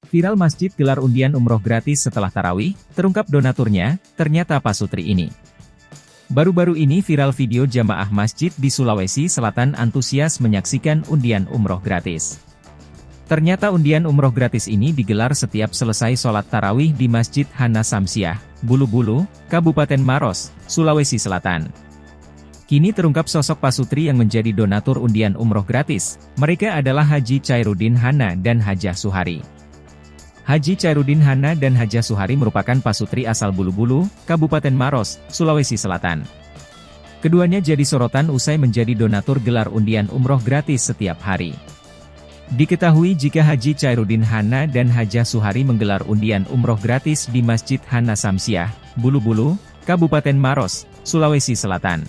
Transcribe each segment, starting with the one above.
Viral masjid gelar undian umroh gratis setelah tarawih, terungkap donaturnya, ternyata Pak Sutri ini. Baru-baru ini viral video jamaah masjid di Sulawesi Selatan antusias menyaksikan undian umroh gratis. Ternyata undian umroh gratis ini digelar setiap selesai sholat tarawih di Masjid Hana Samsiah, Bulu-Bulu, Kabupaten Maros, Sulawesi Selatan. Kini terungkap sosok Pak Sutri yang menjadi donatur undian umroh gratis. Mereka adalah Haji Chairuddin Hana dan Hajah Suhari. Haji Chairuddin Hana dan Hajah Suhari merupakan Pak Sutri asal Bulu-Bulu, Kabupaten Maros, Sulawesi Selatan. Keduanya jadi sorotan usai menjadi donatur gelar undian umroh gratis setiap hari. Diketahui jika Haji Chairuddin Hana dan Hajah Suhari menggelar undian umroh gratis di Masjid Hana Samsiah, Bulu-Bulu, Kabupaten Maros, Sulawesi Selatan.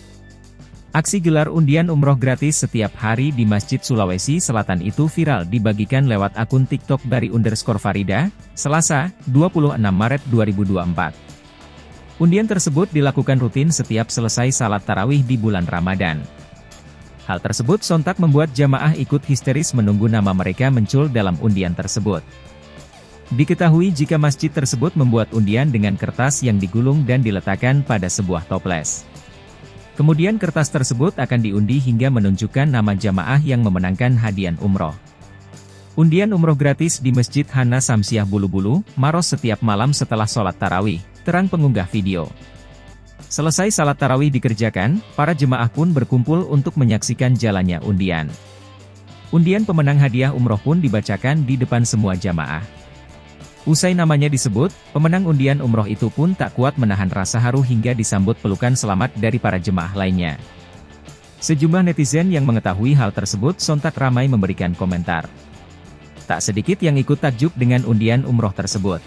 Aksi gelar undian umroh gratis setiap hari di Masjid Sulawesi Selatan itu viral dibagikan lewat akun TikTok dari _Farida, Selasa, 26 Maret 2024. Undian tersebut dilakukan rutin setiap selesai salat tarawih di bulan Ramadan. Hal tersebut sontak membuat jamaah ikut histeris menunggu nama mereka muncul dalam undian tersebut. Diketahui jika masjid tersebut membuat undian dengan kertas yang digulung dan diletakkan pada sebuah toples. Kemudian kertas tersebut akan diundi hingga menunjukkan nama jamaah yang memenangkan hadiah umroh. Undian umroh gratis di Masjid Hana Samsiah Bulu-Bulu, Maros setiap malam setelah sholat tarawih, terang pengunggah video. Selesai salat tarawih dikerjakan, para jemaah pun berkumpul untuk menyaksikan jalannya undian. Undian pemenang hadiah umroh pun dibacakan di depan semua jamaah. Usai namanya disebut, pemenang undian umroh itu pun tak kuat menahan rasa haru hingga disambut pelukan selamat dari para jemaah lainnya. Sejumlah netizen yang mengetahui hal tersebut sontak ramai memberikan komentar. Tak sedikit yang ikut takjub dengan undian umroh tersebut.